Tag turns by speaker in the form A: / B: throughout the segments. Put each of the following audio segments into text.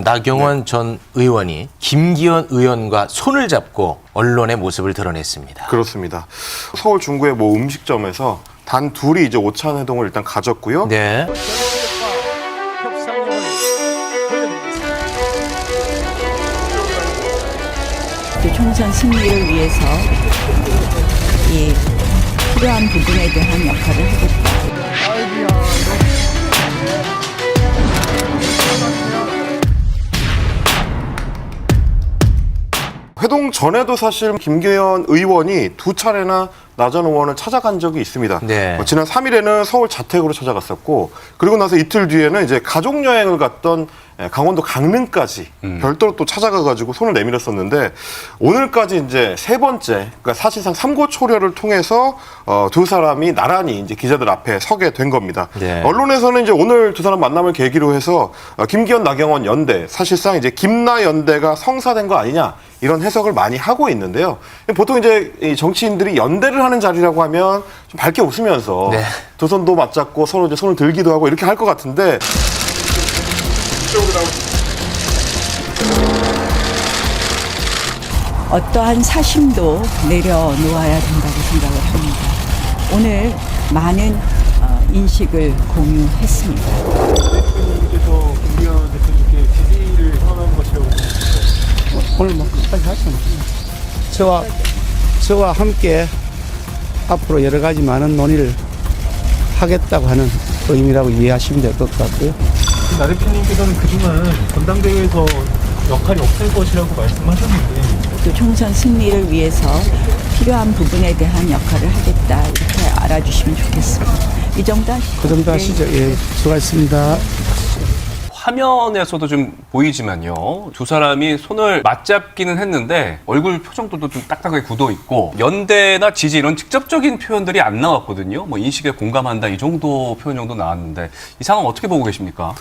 A: 나경원 전 의원이 김기현 의원과 손을 잡고 언론의 모습을 드러냈습니다.
B: 그렇습니다. 서울 중구의 모 음식점에서 단 둘이 이제 오찬 회동을 일단 가졌고요.
A: 네.
C: 총선 승리를 위해서 이 필요한 부분에 대한 역할을 하겠다.
B: 회동 전에도 사실 김기현 의원이 두 차례나 나 전 의원을 찾아간 적이 있습니다.
A: 네.
B: 지난 3일에는 서울 자택으로 찾아갔었고, 그리고 나서 이틀 뒤에는 이제 가족 여행을 갔던 강원도 강릉까지 별도로 또 찾아가가지고 손을 내밀었었는데, 오늘까지 이제 세 번째, 그러니까 사실상 삼고초려를 통해서 두 사람이 나란히 이제 기자들 앞에 서게 된 겁니다.
A: 네.
B: 언론에서는 이제 오늘 두 사람 만남을 계기로 해서 김기현, 나경원 연대, 사실상 이제 김나 연대가 성사된 거 아니냐, 이런 해석을 많이 하고 있는데요. 보통 이제 이 정치인들이 연대를 하는 자리라고 하면 좀 밝게 웃으면서
A: 네.
B: 두 손도 맞잡고 서로 이제 손을 들기도 하고 이렇게 할 것 같은데,
C: 어떠한 사심도 내려놓아야 된다고 생각을 합니다. 오늘 많은 인식을 공유했습니다.
D: 대표님께서 김기현 대표님께 지지를 선언한 것이라고
E: 오늘 뭐 끝까지 하죠. 저와 함께 앞으로 여러 가지 많은 논의를 하겠다고 하는 의미라고 이해하시면 될 것 같고요.
D: 나 대표님께서는 그동안 전당대회에서 역할이 없을 것이라고 말씀하셨는데
C: 또 총선 승리를 위해서 필요한 부분에 대한 역할을 하겠다, 이렇게 알아주시면 좋겠습니다. 이 정도 하시죠.
E: 그 정도 하시죠. 예, 수고하셨습니다.
F: 화면에서도 좀 보이지만요. 두 사람이 손을 맞잡기는 했는데 얼굴 표정도 좀 딱딱하게 굳어 있고 연대나 지지 이런 직접적인 표현들이 안 나왔거든요. 뭐 인식에 공감한다 이 정도 표현 정도 나왔는데 이 상황 어떻게 보고 계십니까?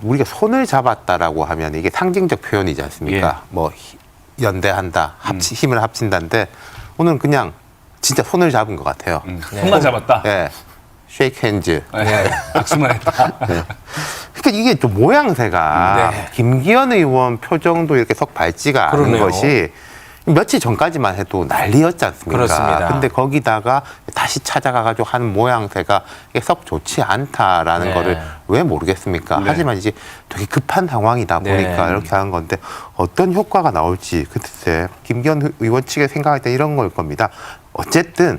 G: 우리가 손을 잡았다라고 하면 이게 상징적 표현이지 않습니까? 뭐 연대한다, 힘을 합친다인데 오늘은 그냥 진짜 손을 잡은 것 같아요.
F: 손만 잡았다.
G: 네. 쉐이크 핸즈.
F: 네. 악수만 했다.
G: 네. 그러니까 이게 좀 모양새가
A: 네.
G: 김기현 의원 표정도 이렇게 썩 밝지가 않은
A: 그러네요.
G: 것이 며칠 전까지만 해도 난리였지 않습니까?
A: 그렇습니다.
G: 근데 거기다가 다시 찾아가가지고 하는 모양새가 이게 썩 좋지 않다라는
A: 네.
G: 거를 왜 모르겠습니까?
F: 네.
G: 하지만 이제 되게 급한 상황이다 보니까
A: 네.
G: 이렇게 하는 건데 어떤 효과가 나올지 글쎄 김기현 의원 측에 생각할 때 이런 걸 겁니다. 어쨌든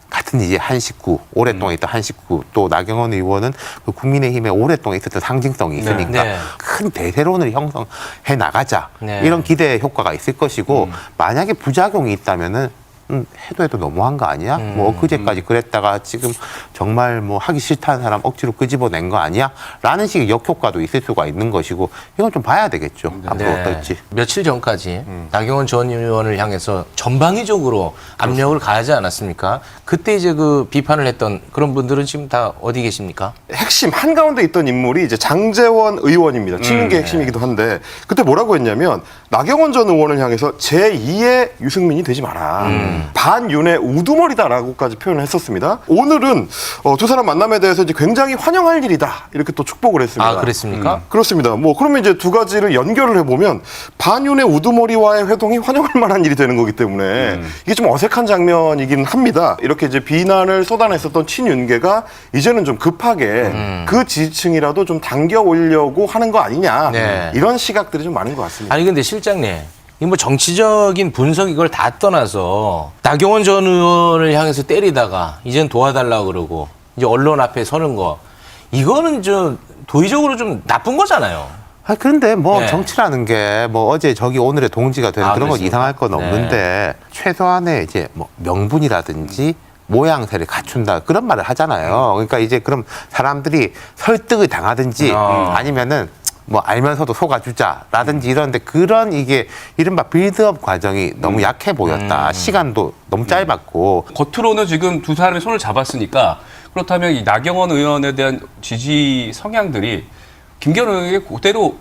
G: 같은 이제 한 식구, 오랫동안 있던 한 식구, 또 나경원 의원은 그 국민의힘에 오랫동안 있었던 상징성이 있으니까
A: 네.
G: 큰 대세론을 형성해 나가자.
A: 네.
G: 이런 기대 효과가 있을 것이고 만약에 부작용이 있다면은 해도 너무한 거 아니야? 뭐 엊그제까지 그랬다가 지금 정말 뭐 하기 싫다는 사람 억지로 끄집어낸 거 아니야? 라는 식의 역효과도 있을 수가 있는 것이고 이건 좀 봐야 되겠죠. 앞으로 어떨지.
A: 며칠 전까지 나경원 전 의원을 향해서 전방위적으로 압력을 가하지 않았습니까? 그때 이제 그 비판을 했던 그런 분들은 지금 다 어디 계십니까?
B: 핵심 한가운데 있던 인물이 이제 장제원 의원입니다. 친윤계 핵심이기도 한데, 그때 뭐라고 했냐면 나경원 전 의원을 향해서 제2의 유승민이 되지 마라. 반윤의 우두머리다라고까지 표현을 했었습니다. 오늘은 두 사람 만남에 대해서 이제 굉장히 환영할 일이다, 이렇게 또 축복을 했습니다.
A: 아, 그랬습니까?
B: 그렇습니다. 뭐 그러면 이제 두 가지를 연결을 해보면 반윤의 우두머리와의 회동이 환영할 만한 일이 되는 거기 때문에 이게 좀 어색한 장면이긴 합니다. 이렇게 이제 비난을 쏟아냈었던 친윤계가 이제는 좀 급하게 그 지지층이라도 좀 당겨 오려고 하는 거 아니냐,
A: 네.
B: 이런 시각들이 좀 많은 것 같습니다.
A: 아니 근데 실장님, 이 뭐 정치적인 분석 이걸 다 떠나서 나경원 전 의원을 향해서 때리다가 이젠 도와달라고 그러고 이제 언론 앞에 서는 거, 이거는 좀 도의적으로 좀 나쁜 거잖아요.
G: 아, 그런데 뭐
A: 네.
G: 정치라는 게 뭐 어제 저기 오늘의 동지가 되는
A: 아,
G: 그런 건
A: 그렇습니까?
G: 이상할 건 없는데 최소한의 이제 뭐 명분이라든지 모양새를 갖춘다 그런 말을 하잖아요. 그러니까 이제 그럼 사람들이 설득을 당하든지 아니면은 뭐 알면서도 속아주자라든지 이런데 그런 이게 이른바 빌드업 과정이 너무 약해 보였다. 시간도 너무 짧았고.
F: 겉으로는 지금 두 사람이 손을 잡았으니까 그렇다면 이 나경원 의원에 대한 지지 성향들이 김기현 의원에게 그대로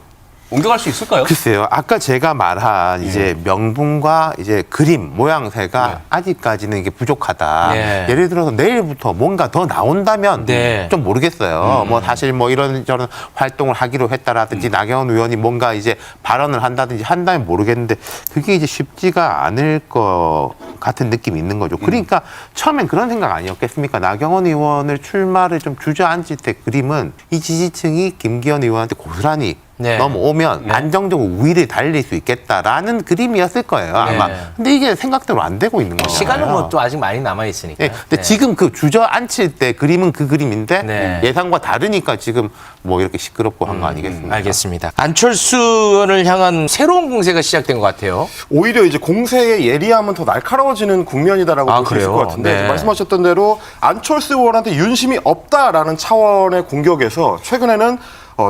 F: 옮겨갈 수 있을까요?
G: 글쎄요. 아까 제가 말한 이제 명분과 이제 그림, 모양새가 아직까지는 이게 부족하다.
A: 네.
G: 예를 들어서 내일부터 뭔가 더 나온다면
A: 네.
G: 좀 모르겠어요. 뭐 사실 뭐 이런저런 활동을 하기로 했다라든지 나경원 의원이 뭔가 이제 발언을 한다든지 한다면 모르겠는데 그게 이제 쉽지가 않을 것 같은 느낌이 있는 거죠. 그러니까 처음엔 그런 생각 아니었겠습니까? 나경원 의원을 출마를 좀 주저앉을 때 그림은 이 지지층이 김기현 의원한테 고스란히
A: 네.
G: 넘어오면 안정적으로 우위를 달릴 수 있겠다라는 그림이었을 거예요, 아마.
A: 네.
G: 근데 이게 생각대로 안 되고 있는 거예요.
A: 시간은 뭐 또 아직 많이 남아 있으니까.
G: 예, 근데 지금 그 주저앉힐 때 그림은 그 그림인데
A: 네.
G: 예상과 다르니까 지금 뭐 이렇게 시끄럽고 한 거 아니겠습니까?
A: 알겠습니다. 안철수 의원을 향한 새로운 공세가 시작된 것 같아요.
B: 오히려 이제 공세의 예리함은 더 날카로워지는 국면이다라고 볼 수 있을
A: 그래요?
B: 것 같은데
A: 네.
B: 말씀하셨던 대로 안철수 의원한테 윤심이 없다라는 차원의 공격에서 최근에는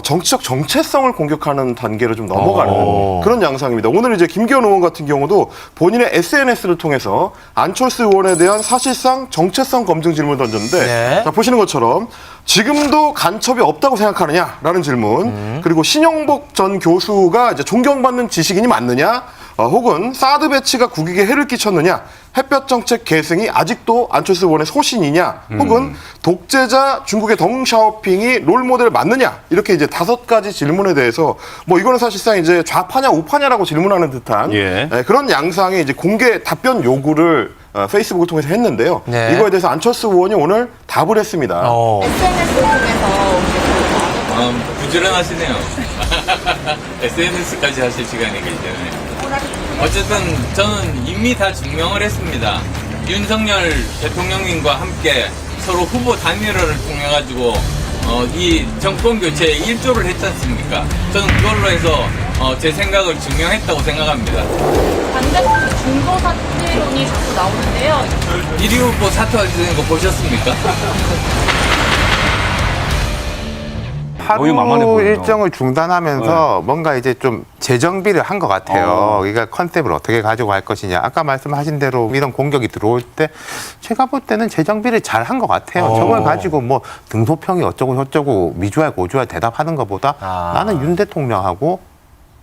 B: 정치적 정체성을 공격하는 단계로 좀 넘어가는 그런 양상입니다. 오늘 이제 김기현 의원 같은 경우도 본인의 SNS를 통해서 안철수 의원에 대한 사실상 정체성 검증 질문을 던졌는데
A: 네.
B: 자, 보시는 것처럼 지금도 간첩이 없다고 생각하느냐라는 질문 그리고 신영복 전 교수가 이제 존경받는 지식인이 맞느냐 혹은 사드 배치가 국익에 해를 끼쳤느냐 햇볕 정책 계승이 아직도 안철수 의원의 소신이냐 혹은 독재자 중국의 덩샤오핑이 롤모델 맞느냐 이렇게 이제 5가지 질문에 대해서 뭐 이거는 사실상 이제 좌파냐 우파냐라고 질문하는 듯한
F: 예.
B: 그런 양상의 이제 공개 답변 요구를 페이스북을 통해서 했는데요.
A: 네.
B: 이거에 대해서 안철수 의원이 오늘 답을 했습니다.
H: 부지런하시네요. SNS까지 하실 시간이기 때문에. 어쨌든 저는 이미 다 증명을 했습니다. 윤석열 대통령님과 함께 서로 후보 단일화를 통해 가지고 이 정권 교체에 일조를 했지 않습니까? 저는 그걸로 해서 제 생각을 증명했다고 생각합니다.
I: 반대쪽 중도 사퇴론이 자꾸 나오는데요.
H: 1위 후보 사퇴하시는 거 보셨습니까?
F: 거의 만만해
G: 하루
F: 보이네요.
G: 일정을 중단하면서 뭔가 이제 좀 재정비를 한 것 같아요. 그러니까 컨셉을 어떻게 가지고 갈 것이냐. 아까 말씀하신 대로 이런 공격이 들어올 때 제가 볼 때는 재정비를 잘 한 것 같아요. 저걸 가지고 뭐 등소평이 어쩌고 저쩌고 미주알 고주알 대답하는 것보다 나는 윤 대통령하고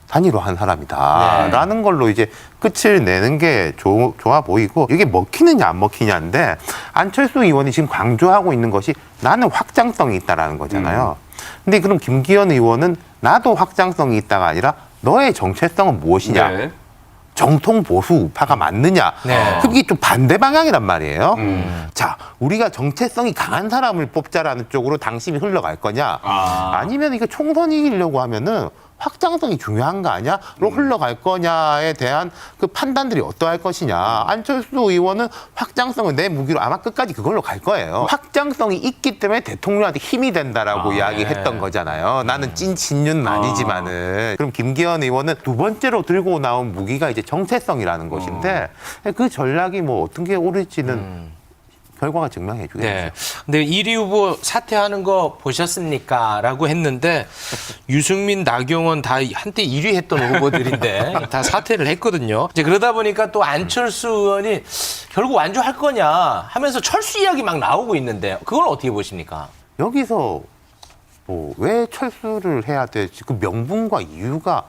G: 단일화 한 사람이다. 라는 걸로 이제 끝을 내는 게 좋아 보이고 이게 먹히느냐 안 먹히냐인데 안철수 의원이 지금 강조하고 있는 것이 나는 확장성이 있다라는 거잖아요. 근데 그럼 김기현 의원은 나도 확장성이 있다가 아니라 너의 정체성은 무엇이냐.
F: 네.
G: 정통 보수 우파가 맞느냐.
A: 네.
G: 그게 좀 반대 방향이란 말이에요. 자, 우리가 정체성이 강한 사람을 뽑자라는 쪽으로 당심이 흘러갈 거냐. 아니면 이거 총선 이기려고 하면은 확장성이 중요한 거 아니야?로 흘러갈 거냐에 대한 그 판단들이 어떠할 것이냐. 안철수 의원은 확장성을 내 무기로 아마 끝까지 그걸로 갈 거예요. 확장성이 있기 때문에 대통령한테 힘이 된다라고 이야기했던 거잖아요. 나는 찐 친윤 아니지만은. 그럼 김기현 의원은 두 번째로 들고 나온 무기가 이제 정체성이라는 것인데 그 전략이 뭐 어떤 게 옳을지는 결과가 증명해 주겠죠.
A: 네. 근데 1위 후보 사퇴하는 거 보셨습니까? 라고 했는데 유승민, 나경원 다 한때 1위 했던 후보들인데 다 사퇴를 했거든요. 이제 그러다 보니까 또 안철수 의원이 결국 완주할 거냐 하면서 철수 이야기 막 나오고 있는데 그건 어떻게 보십니까?
G: 여기서 뭐 왜 철수를 해야 될지 그 명분과 이유가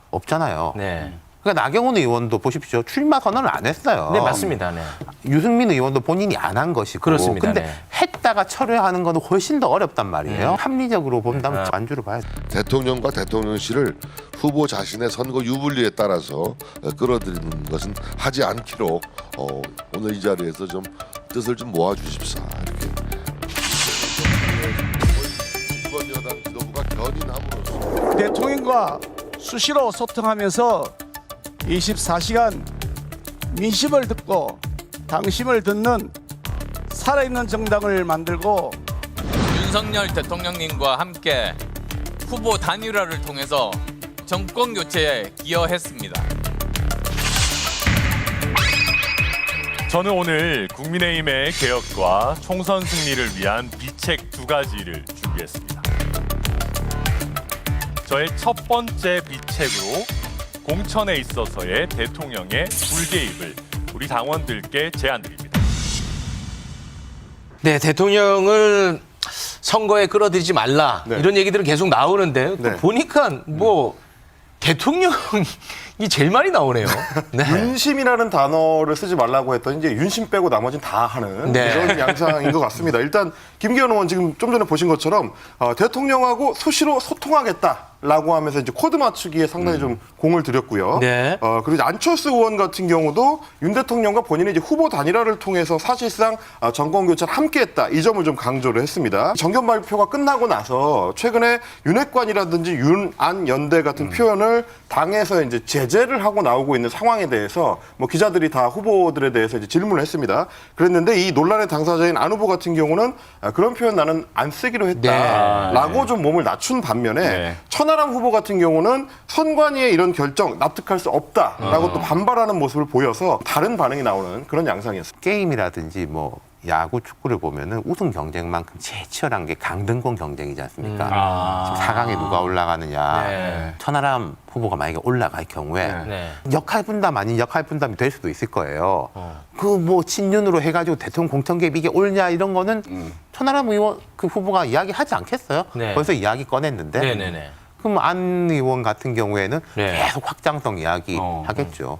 G: 없잖아요.
A: 네.
G: 그러니까 나경원 의원도 보십시오. 출마 선언을 안 했어요.
A: 네, 맞습니다. 네.
G: 유승민 의원도 본인이 안 한 것이고.
A: 그렇습니다.
G: 근데
A: 네.
G: 했다가 철회하는 건 훨씬 더 어렵단 말이에요. 합리적으로 본다면 완주를 봐야 돼.
J: 대통령과 대통령실을 후보 자신의 선거 유불리에 따라서 끌어들이는 것은 하지 않기로 오늘 이 자리에서 좀 뜻을 좀 모아주십사. 이렇게. 이번 여당 지도부가 견인함으로써
E: 대통령과 수시로 소통하면서 24시간 민심을 듣고 당심을 듣는 살아있는 정당을 만들고
H: 윤석열 대통령님과 함께 후보 단일화를 통해서 정권 교체에 기여했습니다.
K: 저는 오늘 국민의힘의 개혁과 총선 승리를 위한 비책 2가지를 준비했습니다. 저의 첫 번째 비책으로 공천에 있어서의 대통령의 불개입을 우리 당원들께 제안드립니다.
A: 네, 대통령을 선거에 끌어들이지 말라
B: 네.
A: 이런 얘기들은 계속 나오는데 또
B: 네.
A: 보니까 뭐 대통령이 제일 많이 나오네요. 네.
B: 윤심이라는 단어를 쓰지 말라고 했더니 이제 윤심 빼고 나머지는 다 하는
A: 네.
B: 이런 양상인 것 같습니다. 일단 김기현 의원 지금 좀 전에 보신 것처럼 대통령하고 수시로 소통하겠다라고 하면서 이제 코드 맞추기에 상당히 좀 공을 들였고요.
A: 네.
B: 그리고 이제 안철수 의원 같은 경우도 윤 대통령과 본인이 이제 후보 단일화를 통해서 사실상 정권 교체를 함께했다 이 점을 좀 강조를 했습니다. 정견 발표가 끝나고 나서 최근에 윤핵관이라든지 윤안 연대 같은 표현을 당에서 이제 제재를 하고 나오고 있는 상황에 대해서 뭐 기자들이 다 후보들에 대해서 이제 질문을 했습니다. 그랬는데 이 논란의 당사자인 안 후보 같은 경우는 그런 표현 나는 안 쓰기로 했다라고 좀 몸을 낮춘 반면에 천하람 후보 같은 경우는 선관위의 이런 결정 납득할 수 없다라고 또 반발하는 모습을 보여서 다른 반응이 나오는 그런 양상이었습니다.
G: 게임이라든지 뭐 야구, 축구를 보면은 우승 경쟁만큼 제일 치열한 게 강등권 경쟁이지 않습니까? 지금 4강에 누가 올라가느냐.
A: 네.
G: 천하람 후보가 만약에 올라갈 경우에
A: 네.
G: 역할 분담 아닌 역할 분담이 될 수도 있을 거예요. 그 뭐 친윤으로 해가지고 대통령 공천 개입 이게 옳냐 이런 거는 천하람 의원 그 후보가 이야기하지 않겠어요?
A: 네.
G: 벌써 이야기 꺼냈는데.
A: 네네네.
G: 그럼 안 의원 같은 경우에는
A: 네.
G: 계속 확장성 이야기 하겠죠.